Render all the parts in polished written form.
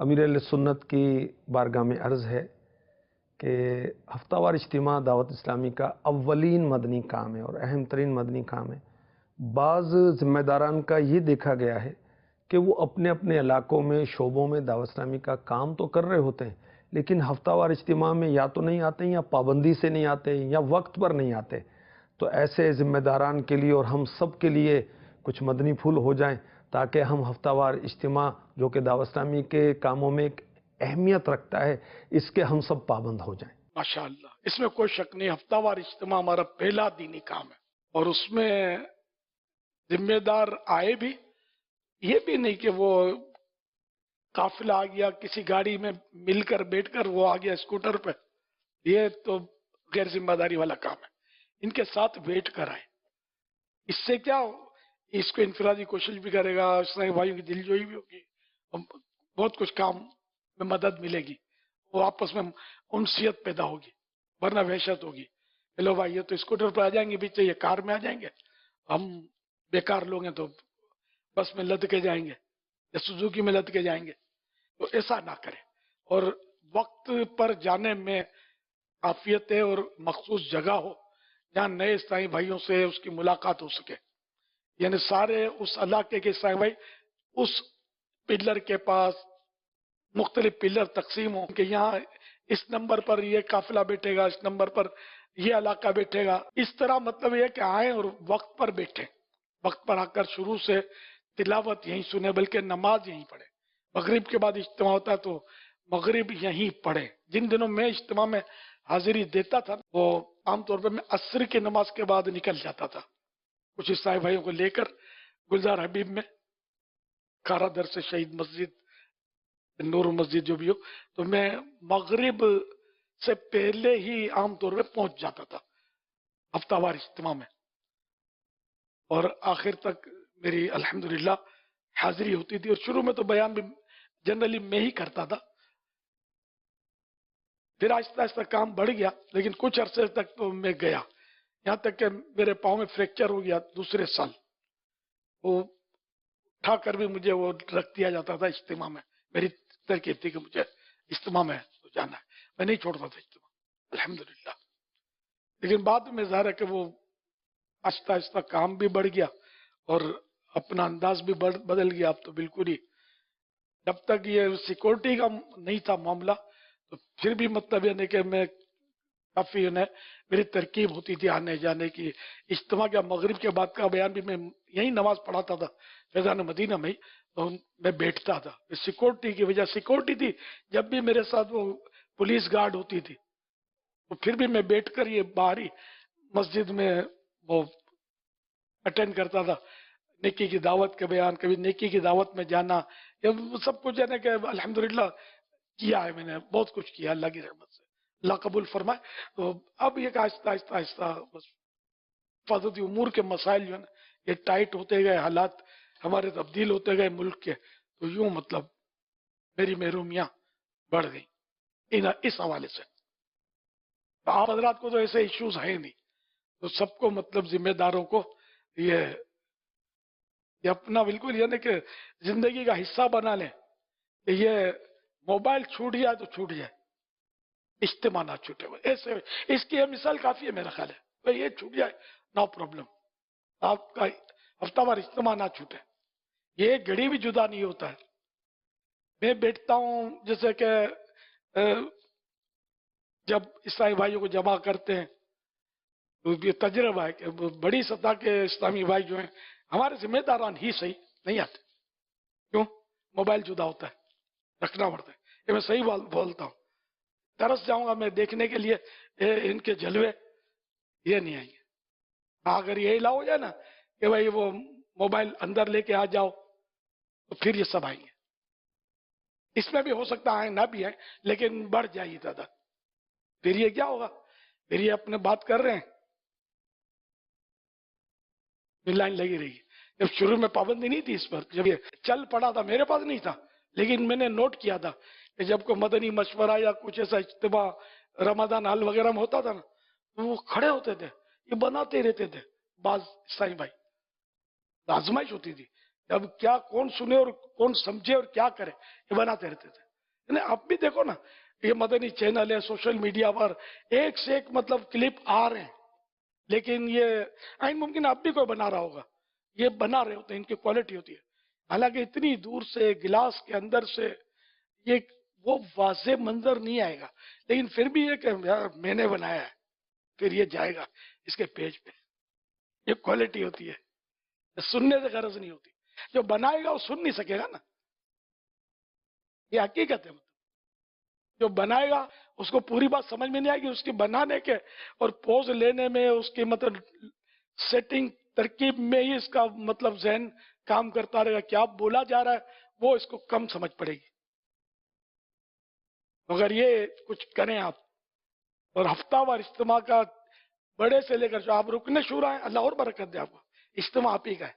امیر سنت کی بارگاہ میں عرض ہے کہ ہفتہ وار اجتماع دعوت اسلامی کا اولین مدنی کام ہے اور اہم ترین مدنی کام ہے۔ بعض ذمہ داران کا یہ دیکھا گیا ہے کہ وہ اپنے اپنے علاقوں میں شعبوں میں دعوت اسلامی کا کام تو کر رہے ہوتے ہیں، لیکن ہفتہ وار اجتماع میں یا تو نہیں آتے ہیں یا پابندی سے نہیں آتے ہیں یا وقت پر نہیں آتے۔ تو ایسے ذمہ داران کے لیے اور ہم سب کے لیے کچھ مدنی پھول ہو جائیں تاکہ ہم ہفتہ وار اجتماع جو کہ دعوت اسلامی کے کاموں میں ایک اہمیت رکھتا ہے، اس کے ہم سب پابند ہو جائیں۔ ماشاءاللہ، اس میں کوئی شک نہیں، ہفتہ وار اجتماع ہمارا پہلا دینی کام ہے، اور اس میں ذمہ دار آئے بھی، یہ بھی نہیں کہ وہ قافلہ آ گیا کسی گاڑی میں مل کر بیٹھ کر وہ آ گیا اسکوٹر پہ، یہ تو غیر ذمہ داری والا کام ہے۔ ان کے ساتھ بیٹھ کر آئے، اس سے کیا اس کو انفرادی کوشش بھی کرے گا، اسلامی بھائیوں کی دل جوئی بھی ہوگی، بہت کچھ کام میں مدد ملے گی، وہ آپس میں انسیت پیدا ہوگی، ورنہ وحشت ہوگی۔ لو بھائی یہ تو اسکوٹر پہ آ جائیں گے پیچھے، یہ کار میں آ جائیں گے، ہم بیکار لوگ ہیں تو بس میں لد کے جائیں گے یا سوزوکی میں لد کے جائیں گے، تو ایسا نہ کریں۔ اور وقت پر جانے میں عافیت ہے اور مخصوص جگہ ہو جہاں نئے اسلامی بھائیوں سے اس کی ملاقات ہو سکے، یعنی سارے اس علاقے کے اسلامی بھائی اس پلر کے پاس مختلف پلر تقسیم ہوں کہ یہاں اس نمبر پر یہ قافلہ بیٹھے گا، اس نمبر پر یہ علاقہ بیٹھے گا، اس طرح مطلب یہ کہ آئیں اور وقت پر بیٹھیں، وقت پر آ کر شروع سے تلاوت یہیں سنیں، بلکہ نماز یہیں پڑھیں۔ مغرب کے بعد اجتماع ہوتا ہے تو مغرب یہیں پڑھیں۔ جن دنوں میں اجتماع میں حاضری دیتا تھا وہ عام طور پر میں عصر کی نماز کے بعد نکل جاتا تھا، کچھ عیسائی بھائیوں کو لے کر گلزار حبیب میں، کارا در سے شہید مسجد، نور مسجد جو بھی ہو، تو میں مغرب سے پہلے ہی عام طور پہ پہنچ جاتا تھا ہفتہ وار اجتماع میں، اور آخر تک میری الحمدللہ حاضری ہوتی تھی۔ اور شروع میں تو بیان بھی جنرلی میں ہی کرتا تھا، پھر آہستہ آہستہ کام بڑھ گیا، لیکن کچھ عرصے تک تو میں گیا، یہاں تک کہ میرے پاؤں میں فریکچر ہو گیا دوسرے سال، وہ اٹھا کر بھی مجھے وہ رکھ دیا جاتا تھا اجتماع میں، میری ترکیب تھی کہ مجھے اجتماع میں جانا ہے، میں نہیں چھوڑتا تھا اجتماع الحمدللہ۔ لیکن بعد میں ظاہر ہے کہ وہ آہستہ آہستہ کام بھی بڑھ گیا اور اپنا انداز بھی بدل گیا۔ اب تو بالکل ہی جب تک یہ سیکورٹی کا نہیں تھا معاملہ تو پھر بھی مطلب یہ نہیں کہ میں کافی میری ترکیب ہوتی تھی آنے جانے کی، اجتماع کا مغرب کے بعد کا بیان بھی میں یہی نماز پڑھاتا تھا فیضان مدینہ میں ہی، تو میں بیٹھتا تھا، سیکورٹی کی وجہ سیکورٹی تھی، جب بھی میرے ساتھ وہ پولیس گارڈ ہوتی تھی تو پھر بھی میں بیٹھ کر یہ باہری مسجد میں وہ اٹینڈ کرتا تھا، نیکی کی دعوت کے بیان، کبھی نیکی کی دعوت میں جانا، یہ سب کچھ ہے کہ الحمدللہ کیا ہے، میں نے بہت کچھ کیا اللہ کی رحمت سے، اللہ قبول فرمائے۔ تو اب یہ کہ آہستہ آہستہ آہستہ بس حفاظتی امور کے مسائل جو ہے نا یہ ٹائٹ ہوتے گئے، حالات ہمارے تبدیل ہوتے گئے ملک کے، تو یوں مطلب میری محرومیاں بڑھ گئی اس حوالے سے۔ آپ حضرات کو تو ایسے ایشوز ہیں نہیں، تو سب کو مطلب ذمہ داروں کو یہ اپنا بالکل یہ نہیں کہ زندگی کا حصہ بنا لیں کہ یہ موبائل چھوٹ جائے تو چھوٹ جائے، اجتماع نہ چھوٹے، ایسے اس کی یہ مثال کافی ہے میرا خیال ہے، یہ چھوٹ جائے نو پرابلم، آپ کا ہفتہ وار اجتماع نہ چھوٹے، یہ ایک گھڑی بھی جدا نہیں ہوتا ہے۔ میں بیٹھتا ہوں جیسے کہ جب عیسائی بھائیوں کو جمع کرتے ہیں تو یہ تجربہ ہے کہ بڑی سطح کے اسلامی بھائی جو ہیں ہمارے ذمہ داران ہی صحیح نہیں آتے، کیوں؟ موبائل جدا ہوتا ہے، رکھنا پڑتا ہے، یہ میں صحیح بولتا ہوں، ترس جاؤں گا میں دیکھنے کے لیے ان کے جلوے، یہ نہیں آئیں گے۔ اگر یہ الا ہو جائے نا کہ بھائی وہ موبائل اندر لے کے آ جاؤ تو پھر یہ سب آئیں گے، اس میں بھی ہو سکتا آئیں نہ بھی آئیں، لیکن بڑھ جائے تعداد، پھر یہ کیا ہوگا، پھر یہ اپنے بات کر رہے ہیں، لائن لگی رہی ہے۔ جب شروع میں پابندی نہیں تھی اس پر، جب یہ چل پڑا تھا میرے پاس نہیں تھا، لیکن میں نے نوٹ کیا تھا کہ جب کوئی مدنی مشورہ یا کچھ ایسا اجتماع رمضان حل وغیرہ میں ہوتا تھا نا تو وہ کھڑے ہوتے تھے، یہ بناتے رہتے تھے بعض عیسائی بھائی، آزمائش ہوتی تھی اب کیا کون سنے اور کون سمجھے اور کیا کرے، یہ بناتے رہتے تھے۔ یعنی اب بھی دیکھو نا، یہ مدنی چینل ہے، سوشل میڈیا پر ایک سے ایک مطلب کلپ آ رہے ہیں، لیکن یہ عین ممکن اب بھی کوئی بنا رہا ہوگا، یہ بنا رہے ہوتے ہیں، ان کی کوالٹی ہوتی ہے، حالانکہ اتنی دور سے گلاس کے اندر سے یہ وہ واضح منظر نہیں آئے گا، لیکن پھر بھی یہ کہ یار میں نے بنایا ہے، پھر یہ جائے گا اس کے پیج پہ، یہ کوالٹی ہوتی ہے، سننے سے غرض نہیں ہوتی، جو بنائے گا وہ سن نہیں سکے گا نا، یہ حقیقت ہے، جو بنائے گا اس کو پوری بات سمجھ میں نہیں آئے گی، اس کی بنانے کے اور پوز لینے میں، اس کی مطلب سیٹنگ ترکیب میں ہی اس کا مطلب ذہن کام کرتا رہے گا، کیا بولا جا رہا ہے وہ اس کو کم سمجھ پڑے گی، مگر یہ کچھ کریں آپ، اور ہفتہ وار اجتماع کا بڑے سے لے کر جو آپ رکن شورا ہیں، اللہ اور برکت دے آپ کو، اجتماع آپ ہی کا ہے،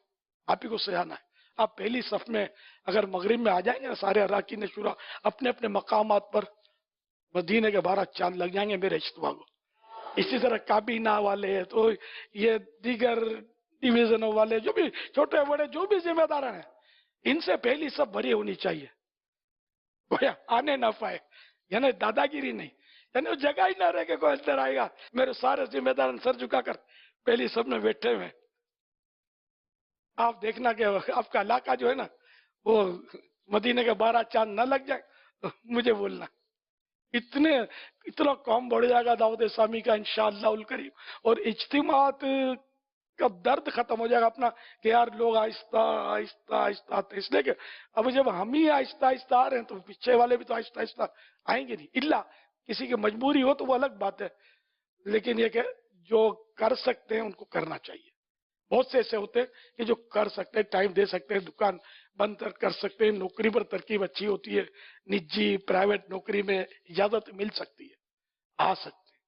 آپ ہی کو سجانا ہے، آپ پہلی صف میں اگر مغرب میں آ جائیں گے سارے اراکین شورا اپنے اپنے مقامات پر، مدینے کے 12 چاند لگ جائیں گے میرے اجتماع کو۔ اسی طرح کابینہ والے، تو یہ دیگر ڈویژنوں والے، جو بھی چھوٹے بڑے جو بھی ذمہ دار ہیں، ان سے پہلی سب بھری ہونی چاہیے، کوئی آنے نہ پائے، یعنی دادا گیری نہیں، یعنی وہ جگہ ہی نہ رہے کہ کوئی اندر آئے گا، میرے سارے ذمہ دار سر جھکا کر پہلی سب میں بیٹھے ہوئے، آپ دیکھنا کہ آپ کا علاقہ جو ہے نا وہ مدینے کے 12 چاند نہ لگ جائے، مجھے بولنا، اتنا کام بڑھ جائے گا دعوت اسلامی کا انشاءاللہ الکریم، اور اجتماعات کا درد ختم ہو جائے گا اپنا، کہ یار لوگ آہستہ آہستہ آہستہ آتے، اس لیے کہ اب جب ہم ہی آہستہ آہستہ آ رہے ہیں تو پیچھے والے بھی تو آہستہ آہستہ آئیں گے نہیں، الا کسی کی مجبوری ہو تو وہ الگ بات ہے، لیکن یہ کہ جو کر سکتے ہیں ان کو کرنا چاہیے، بہت سے ایسے ہوتے ہیں کہ جو کر سکتے ہیں، ٹائم دے سکتے ہیں، دکان بند کر سکتے ہیں، نوکری پر ترکیب اچھی ہوتی ہے، نجی پرائیویٹ نوکری میں اجازت مل سکتی ہے، آ سکتے ہیں،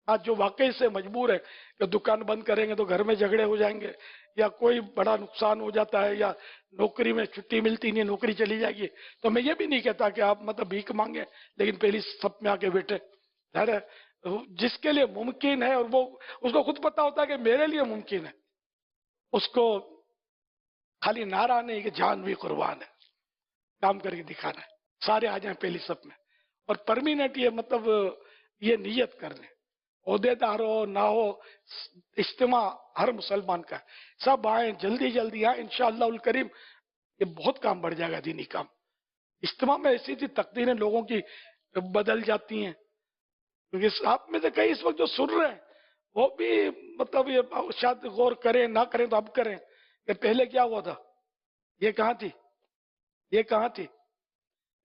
آج جو واقعی سے مجبور ہے کہ دکان بند کریں گے تو گھر میں جھگڑے ہو جائیں گے، یا کوئی بڑا نقصان ہو جاتا ہے، یا نوکری میں چھٹی ملتی نہیں، نوکری چلی جائے گی، تو میں یہ بھی نہیں کہتا کہ آپ مطلب بھیک مانگیں لیکن پہلی سب میں آ کے بیٹھے، ظاہر ہے جس کے لیے ممکن ہے اور وہ اس کو خود پتا ہوتا ہے کہ میرے لیے ممکن ہے، اس کو خالی نعرہ نہیں کہ جان بھی قربان ہے، کام کر کے دکھانا ہے، سارے آ جائیں پہلی سب میں، اور پرمیننٹ یہ مطلب یہ نیت کر لیں، عہدے دار ہو نہ ہو، اجتماع ہر مسلمان کا ہے، سب آئیں، جلدی جلدی آئیں، انشاءاللہ الکریم یہ بہت کام بڑھ جائے گا، دینی کام، اجتماع میں ایسی تھی تقدیریں لوگوں کی بدل جاتی ہیں، کیونکہ آپ میں سے کئی اس وقت جو سن رہے ہیں وہ بھی مطلب یہ شاید غور کریں نہ کریں تو اب کریں کہ پہلے کیا ہوا تھا، یہ کہاں تھی، یہ کہاں تھی،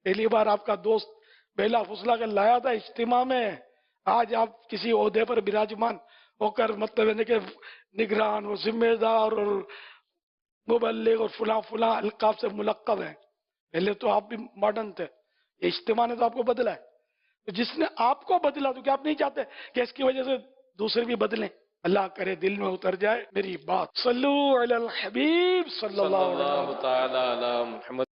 پہلی بار آپ کا دوست بیلا فضلہ کر لایا تھا اجتماع میں، آج آپ کسی عہدے پر براجمان ہو کر مطلب کہ نگران اور ذمہ دار اور مبلغ اور فلاں فلاں القاب سے ملقب ہیں، پہلے تو آپ بھی ماڈرن تھے، یہ اجتماع نے تو آپ کو بدلا ہے، تو جس نے آپ کو بدلا تو کیا آپ نہیں چاہتے کہ اس کی وجہ سے دوسرے بھی بدلیں، اللہ کرے دل میں اتر جائے میری بات، صلو علی الحبیب صلی صلی اللہ علیہ اللہ وسلم۔ تعالی علی محمد